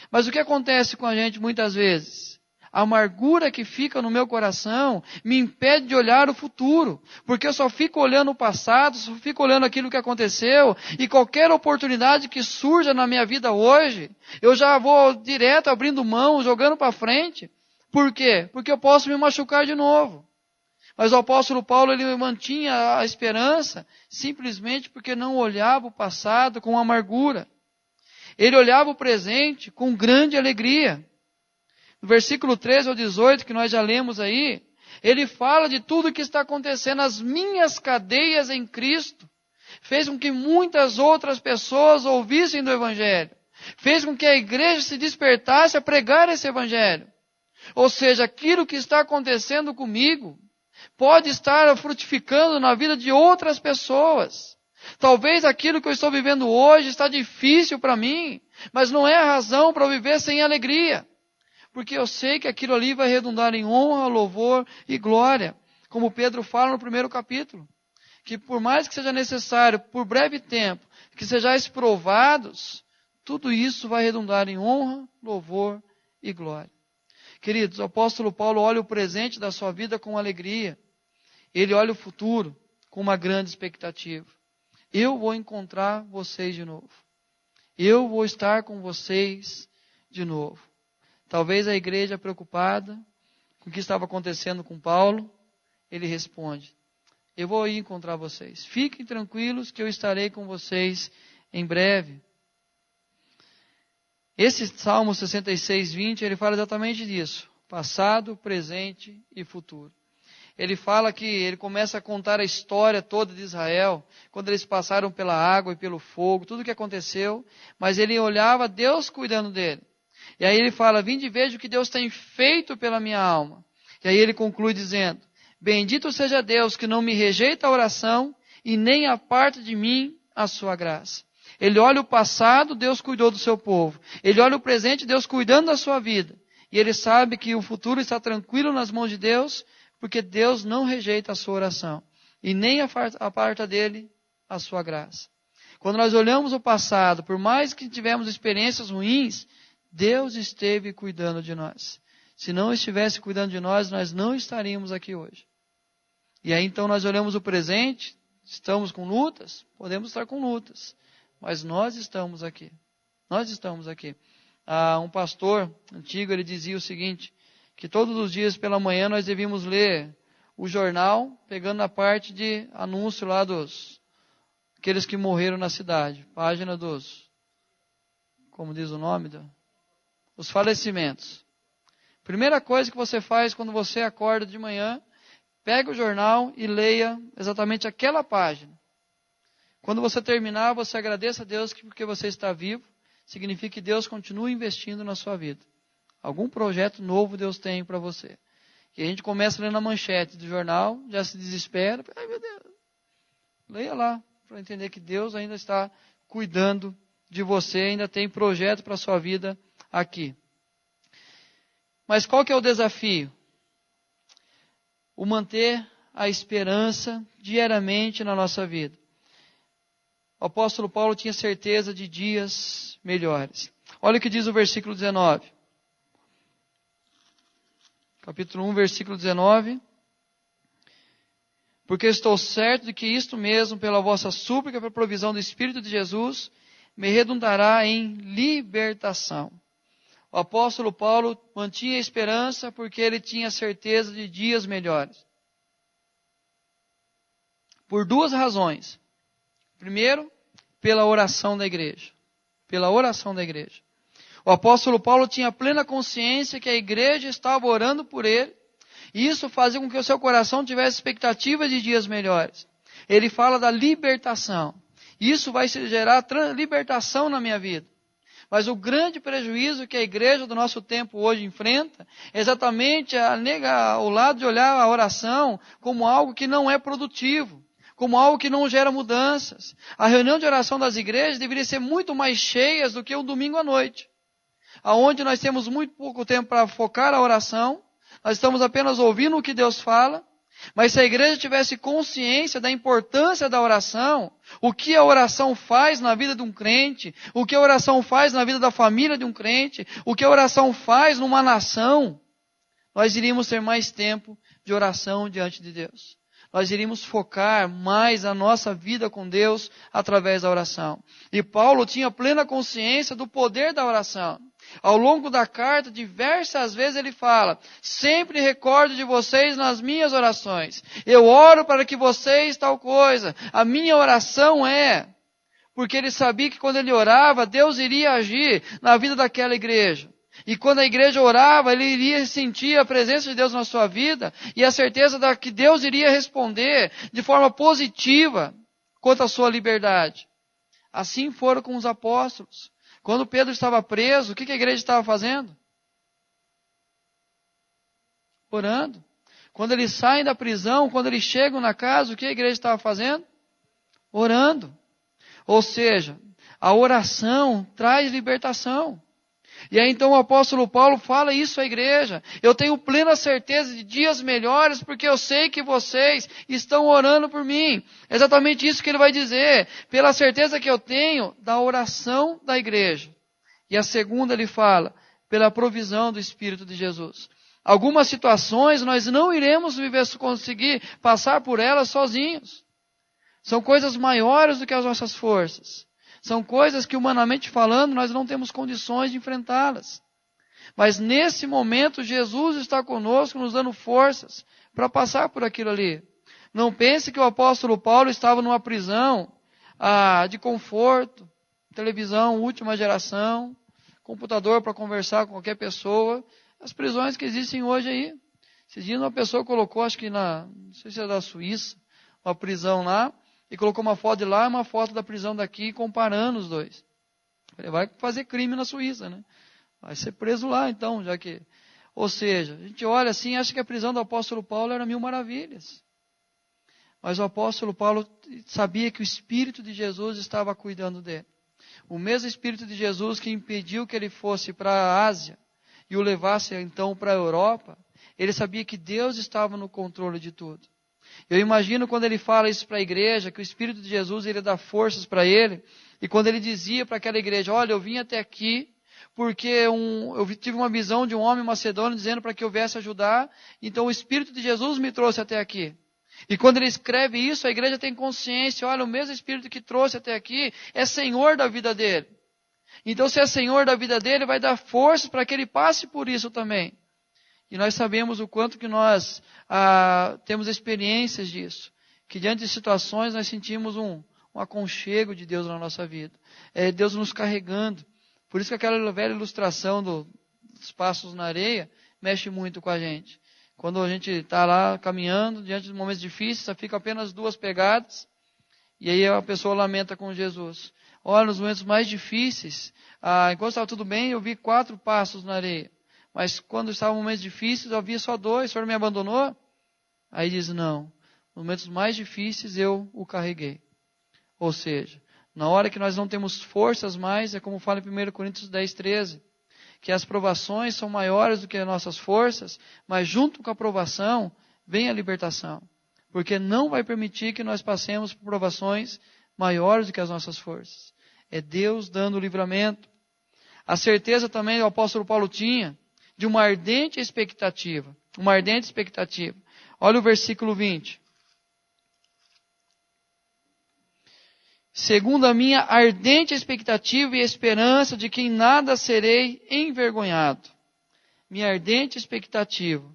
Mas o que acontece com a gente muitas vezes? A amargura que fica no meu coração me impede de olhar o futuro. Porque eu só fico olhando o passado, só fico olhando aquilo que aconteceu. E qualquer oportunidade que surja na minha vida hoje, eu já vou direto abrindo mão, jogando para frente. Por quê? Porque eu posso me machucar de novo. Mas o apóstolo Paulo, ele mantinha a esperança simplesmente porque não olhava o passado com amargura. Ele olhava o presente com grande alegria. No versículo 13 ao 18, que nós já lemos aí, ele fala de tudo o que está acontecendo. As minhas cadeias em Cristo fez com que muitas outras pessoas ouvissem do Evangelho. Fez com que a igreja se despertasse a pregar esse Evangelho. Ou seja, aquilo que está acontecendo comigo pode estar frutificando na vida de outras pessoas. Talvez aquilo que eu estou vivendo hoje está difícil para mim, mas não é a razão para eu viver sem alegria. Porque eu sei que aquilo ali vai redundar em honra, louvor e glória. Como Pedro fala no primeiro capítulo. Que por mais que seja necessário, por breve tempo, que sejais provados, tudo isso vai redundar em honra, louvor e glória. Queridos, o apóstolo Paulo olha o presente da sua vida com alegria. Ele olha o futuro com uma grande expectativa. Eu vou encontrar vocês de novo. Eu vou estar com vocês de novo. Talvez a igreja preocupada com o que estava acontecendo com Paulo, ele responde: eu vou ir encontrar vocês. Fiquem tranquilos que eu estarei com vocês em breve. Esse Salmo 66, 20, ele fala exatamente disso. Passado, presente e futuro. Ele fala que ele começa a contar a história toda de Israel, quando eles passaram pela água e pelo fogo, tudo o que aconteceu, mas ele olhava Deus cuidando dele. E aí ele fala: vinde e veja o que Deus tem feito pela minha alma. E aí ele conclui dizendo: bendito seja Deus que não me rejeita a oração e nem aparta de mim a sua graça. Ele olha o passado, Deus cuidou do seu povo. Ele olha o presente, Deus cuidando da sua vida. E ele sabe que o futuro está tranquilo nas mãos de Deus, porque Deus não rejeita a sua oração e nem aparta dele a sua graça. Quando nós olhamos o passado, por mais que tivemos experiências ruins, Deus esteve cuidando de nós. Se não estivesse cuidando de nós, nós não estaríamos aqui hoje. E aí então nós olhamos o presente, estamos com lutas, podemos estar com lutas, mas nós estamos aqui. Nós estamos aqui. Um pastor antigo, ele dizia o seguinte, que todos os dias pela manhã nós devíamos ler o jornal, pegando na parte de anúncio lá aqueles que morreram na cidade, página como diz o nome, os falecimentos. Primeira coisa que você faz quando você acorda de manhã, pega o jornal e leia exatamente aquela página. Quando você terminar, você agradeça a Deus porque você está vivo, significa que Deus continua investindo na sua vida. Algum projeto novo Deus tem para você. E a gente começa lendo a manchete do jornal, já se desespera. Ai, meu Deus. Leia lá, para entender que Deus ainda está cuidando de você, ainda tem projeto para a sua vida aqui. Mas qual que é o desafio? O manter a esperança diariamente na nossa vida. O apóstolo Paulo tinha certeza de dias melhores. Olha o que diz o versículo 19. Capítulo 1, versículo 19. Porque estou certo de que isto mesmo, pela vossa súplica, pela provisão do Espírito de Jesus, me redundará em libertação. O apóstolo Paulo mantinha esperança porque ele tinha certeza de dias melhores. Por duas razões. Primeiro, pela oração da igreja. Pela oração da igreja. O apóstolo Paulo tinha plena consciência que a igreja estava orando por ele, e isso fazia com que o seu coração tivesse expectativa de dias melhores. Ele fala da libertação. Isso vai gerar libertação na minha vida. Mas o grande prejuízo que a igreja do nosso tempo hoje enfrenta é exatamente o lado de olhar a oração como algo que não é produtivo, como algo que não gera mudanças. A reunião de oração das igrejas deveria ser muito mais cheias do que um domingo à noite, aonde nós temos muito pouco tempo para focar a oração, nós estamos apenas ouvindo o que Deus fala. Mas se a igreja tivesse consciência da importância da oração, o que a oração faz na vida de um crente, o que a oração faz na vida da família de um crente, o que a oração faz numa nação, nós iríamos ter mais tempo de oração diante de Deus. Nós iríamos focar mais a nossa vida com Deus através da oração. E Paulo tinha plena consciência do poder da oração. Ao longo da carta, diversas vezes ele fala: sempre recordo de vocês nas minhas orações. Eu oro para que vocês tal coisa. A minha oração é... Porque ele sabia que quando ele orava, Deus iria agir na vida daquela igreja. E quando a igreja orava, ele iria sentir a presença de Deus na sua vida e a certeza de que Deus iria responder de forma positiva quanto à sua liberdade. Assim foram com os apóstolos. Quando Pedro estava preso, o que a igreja estava fazendo? Orando. Quando eles saem da prisão, quando eles chegam na casa, o que a igreja estava fazendo? Orando. Ou seja, a oração traz libertação. E aí então o apóstolo Paulo fala isso à igreja. Eu tenho plena certeza de dias melhores porque eu sei que vocês estão orando por mim. É exatamente isso que ele vai dizer. Pela certeza que eu tenho da oração da igreja. E a segunda ele fala, pela provisão do Espírito de Jesus. Algumas situações nós não iremos conseguir passar por elas sozinhos. São coisas maiores do que as nossas forças. São coisas que, humanamente falando, nós não temos condições de enfrentá-las. Mas nesse momento, Jesus está conosco, nos dando forças para passar por aquilo ali. Não pense que o apóstolo Paulo estava numa prisão de conforto, televisão, última geração, computador para conversar com qualquer pessoa. As prisões que existem hoje aí. Esses dias uma pessoa colocou, acho que não sei se é da Suíça, uma prisão lá, e colocou uma foto de lá e uma foto da prisão daqui, comparando os dois. Ele vai fazer crime na Suíça, né? Vai ser preso lá, então, já que... Ou seja, a gente olha assim e acha que a prisão do apóstolo Paulo era 1000 maravilhas. Mas o apóstolo Paulo sabia que o Espírito de Jesus estava cuidando dele. O mesmo Espírito de Jesus que impediu que ele fosse para a Ásia e o levasse então para a Europa, ele sabia que Deus estava no controle de tudo. Eu imagino quando ele fala isso para a igreja, que o Espírito de Jesus iria dar forças para ele, e quando ele dizia para aquela igreja, olha, eu vim até aqui porque eu tive uma visão de um homem macedônio dizendo para que eu viesse ajudar, então o Espírito de Jesus me trouxe até aqui. E quando ele escreve isso, a igreja tem consciência, olha, o mesmo Espírito que trouxe até aqui é Senhor da vida dele. Então se é Senhor da vida dele, vai dar forças para que ele passe por isso também. E nós sabemos o quanto que nós temos experiências disso. Que diante de situações nós sentimos um aconchego de Deus na nossa vida. É Deus nos carregando. Por isso que aquela velha ilustração dos passos na areia mexe muito com a gente. Quando a gente está lá caminhando, diante de momentos difíceis, só fica apenas 2 pegadas. E aí a pessoa lamenta com Jesus. Olha, nos momentos mais difíceis, enquanto estava tudo bem, eu vi 4 passos na areia. Mas quando estavam momentos difíceis, eu havia só 2, o Senhor me abandonou? Aí diz, não, nos momentos mais difíceis eu o carreguei. Ou seja, na hora que nós não temos forças mais, é como fala em 1 Coríntios 10, 13, que as provações são maiores do que as nossas forças, mas junto com a provação vem a libertação. Porque não vai permitir que nós passemos por provações maiores do que as nossas forças. É Deus dando o livramento. A certeza também o apóstolo Paulo tinha de uma ardente expectativa. Uma ardente expectativa. Olha o versículo 20. segundo a minha ardente expectativa e esperança de que em nada serei envergonhado. Minha ardente expectativa.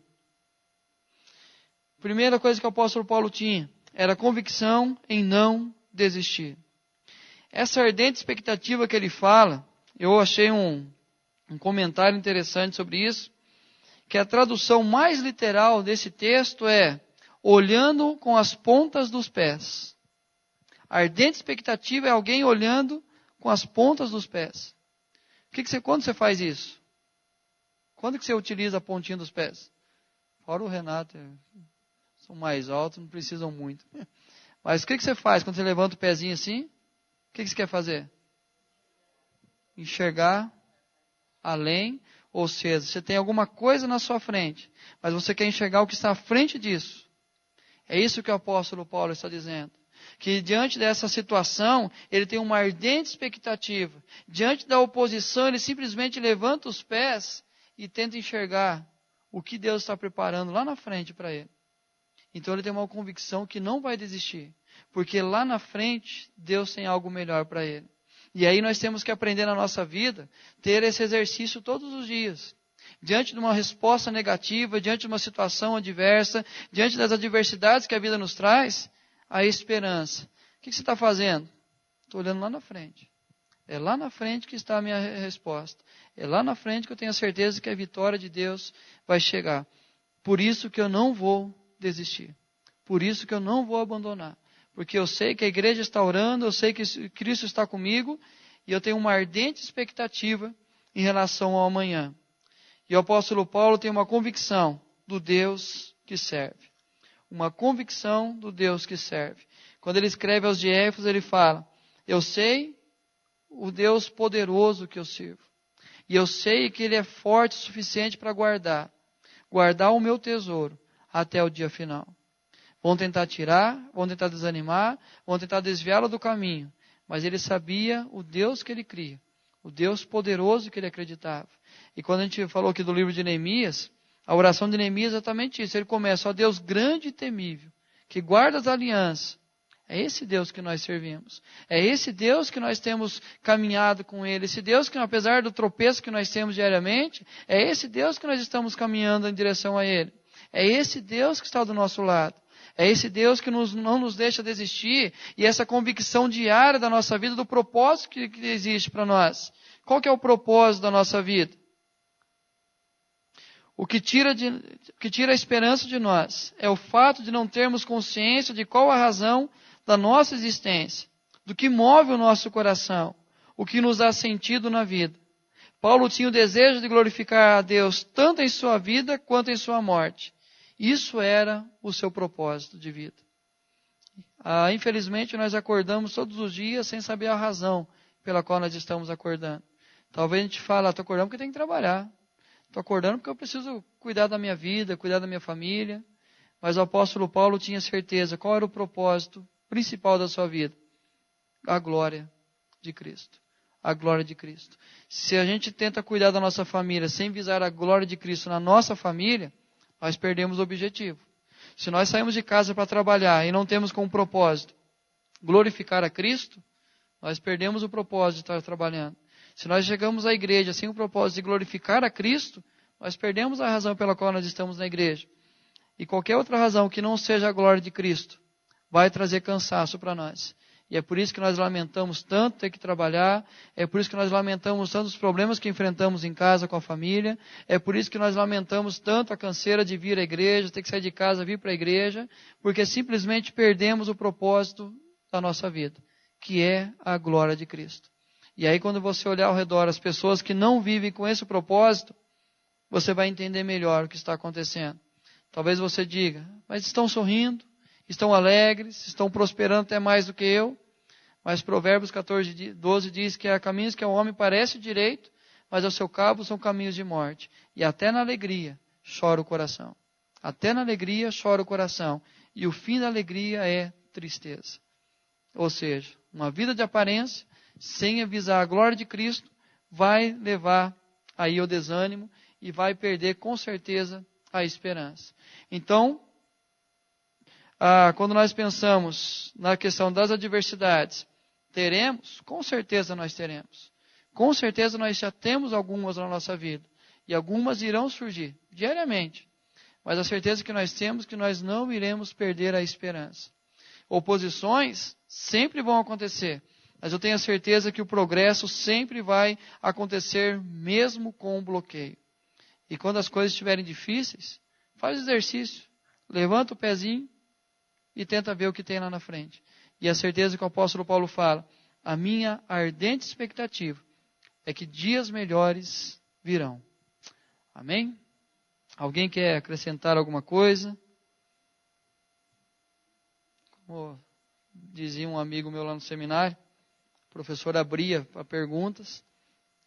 Primeira coisa que o apóstolo Paulo tinha era a convicção em não desistir. Essa ardente expectativa que ele fala, eu achei um comentário interessante sobre isso, que a tradução mais literal desse texto é olhando com as pontas dos pés. A ardente expectativa é alguém olhando com as pontas dos pés. Quando você faz isso? Quando que você utiliza a pontinha dos pés? Fora o Renato, são mais altos, não precisam muito. Mas o que você faz quando você levanta o pezinho assim? O que você quer fazer? Enxergar além, ou seja, você tem alguma coisa na sua frente, mas você quer enxergar o que está à frente disso. É isso que o apóstolo Paulo está dizendo. Que diante dessa situação, ele tem uma ardente expectativa. Diante da oposição, ele simplesmente levanta os pés e tenta enxergar o que Deus está preparando lá na frente para ele. Então ele tem uma convicção que não vai desistir, porque lá na frente Deus tem algo melhor para ele. E aí nós temos que aprender na nossa vida, ter esse exercício todos os dias. Diante de uma resposta negativa, diante de uma situação adversa, diante das adversidades que a vida nos traz, a esperança. O que você está fazendo? Estou olhando lá na frente. É lá na frente que está a minha resposta. É lá na frente que eu tenho a certeza que a vitória de Deus vai chegar. Por isso que eu não vou desistir. Por isso que eu não vou abandonar. Porque eu sei que a igreja está orando, eu sei que Cristo está comigo, e eu tenho uma ardente expectativa em relação ao amanhã. E o apóstolo Paulo tem uma convicção do Deus que serve. Uma convicção do Deus que serve. Quando ele escreve aos de Éfeso, ele fala, eu sei o Deus poderoso que eu sirvo. E eu sei que Ele é forte o suficiente para guardar o meu tesouro até o dia final. Vão tentar tirar, vão tentar desanimar, vão tentar desviá-lo do caminho. Mas ele sabia o Deus que ele cria, o Deus poderoso que ele acreditava. E quando a gente falou aqui do livro de Neemias, a oração de Neemias é exatamente isso. Ele começa, ó Deus grande e temível, que guarda as alianças. É esse Deus que nós servimos. É esse Deus que nós temos caminhado com Ele. Esse Deus que, apesar do tropeço que nós temos diariamente, é esse Deus que nós estamos caminhando em direção a Ele. É esse Deus que está do nosso lado. É esse Deus que não nos deixa desistir. E essa convicção diária da nossa vida, do propósito que existe para nós. Qual que é o propósito da nossa vida? O que tira a esperança de nós é o fato de não termos consciência de qual a razão da nossa existência, do que move o nosso coração, o que nos dá sentido na vida. Paulo tinha o desejo de glorificar a Deus tanto em sua vida quanto em sua morte. Isso era o seu propósito de vida. Infelizmente, nós acordamos todos os dias sem saber a razão pela qual nós estamos acordando. Talvez a gente fale, estou acordando porque tem que trabalhar. Estou acordando porque eu preciso cuidar da minha vida, cuidar da minha família. Mas o apóstolo Paulo tinha certeza. Qual era o propósito principal da sua vida? A glória de Cristo. A glória de Cristo. Se a gente tenta cuidar da nossa família sem visar a glória de Cristo na nossa família, nós perdemos o objetivo. Se nós saímos de casa para trabalhar e não temos como propósito glorificar a Cristo, nós perdemos o propósito de estar trabalhando. Se nós chegamos à igreja sem o propósito de glorificar a Cristo, nós perdemos a razão pela qual nós estamos na igreja. E qualquer outra razão que não seja a glória de Cristo vai trazer cansaço para nós. E é por isso que nós lamentamos tanto ter que trabalhar, é por isso que nós lamentamos tanto os problemas que enfrentamos em casa com a família, é por isso que nós lamentamos tanto a canseira de vir à igreja, ter que sair de casa, vir para a igreja, porque simplesmente perdemos o propósito da nossa vida, que é a glória de Cristo. E aí quando você olhar ao redor as pessoas que não vivem com esse propósito, você vai entender melhor o que está acontecendo. Talvez você diga, mas estão sorrindo, estão alegres, estão prosperando até mais do que eu. Mas Provérbios 14, 12 diz que há caminhos que ao homem parece direito, mas ao seu cabo são caminhos de morte. E até na alegria chora o coração. Até na alegria chora o coração. E o fim da alegria é tristeza. Ou seja, uma vida de aparência, sem avisar a glória de Cristo, vai levar aí ao desânimo e vai perder com certeza a esperança. Então, quando nós pensamos na questão das adversidades, teremos? Com certeza nós teremos. Com certeza nós já temos algumas na nossa vida. E algumas irão surgir diariamente. Mas a certeza que nós temos é que nós não iremos perder a esperança. Oposições sempre vão acontecer. Mas eu tenho a certeza que o progresso sempre vai acontecer mesmo com o bloqueio. E quando as coisas estiverem difíceis, faz exercício. Levanta o pezinho e tenta ver o que tem lá na frente. E a certeza que o apóstolo Paulo fala, a minha ardente expectativa é que dias melhores virão. Amém? Alguém quer acrescentar alguma coisa? Como dizia um amigo meu lá no seminário, o professor abria para perguntas,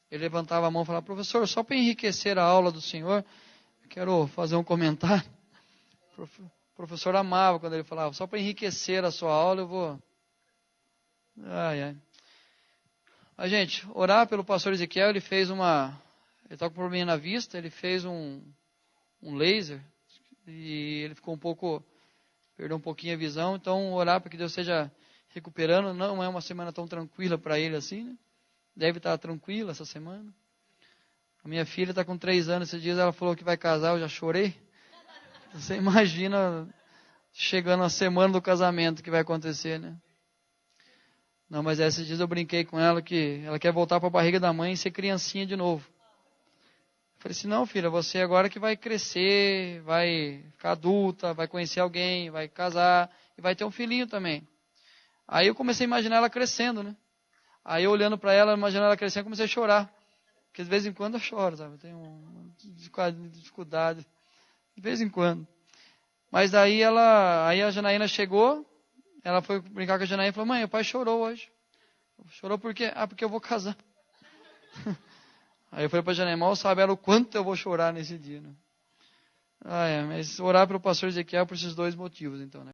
ele levantava a mão e falava, professor, só para enriquecer a aula do senhor, quero fazer um comentário. O professor amava quando ele falava, só para enriquecer a sua aula eu vou... Mas, gente, orar pelo pastor Ezequiel, ele está com problema na vista, ele fez um laser, e ele ficou perdeu um pouquinho a visão, então orar para que Deus esteja recuperando, não é uma semana tão tranquila para ele assim, né? Deve estar tranquila essa semana. A minha filha está com 3 anos, esses dias ela falou que vai casar, eu já chorei. Você imagina chegando a semana do casamento que vai acontecer, né? Não, mas esses dias eu brinquei com ela que ela quer voltar para a barriga da mãe e ser criancinha de novo. Eu falei assim, não filha, você agora que vai crescer, vai ficar adulta, vai conhecer alguém, vai casar e vai ter um filhinho também. Aí eu comecei a imaginar ela crescendo, né? Aí eu olhando para ela, imaginando ela crescendo, comecei a chorar. Porque de vez em quando eu choro, sabe? Eu tenho uma dificuldade, de vez em quando. Mas aí a Janaína chegou, ela foi brincar com a Janaína e falou, mãe, o pai chorou hoje. Chorou por quê? Ah, porque eu vou casar. Aí eu falei para a Janaína, mal sabe ela o quanto eu vou chorar nesse dia, né? Mas orar pelo pastor Ezequiel por esses 2 motivos, então, né?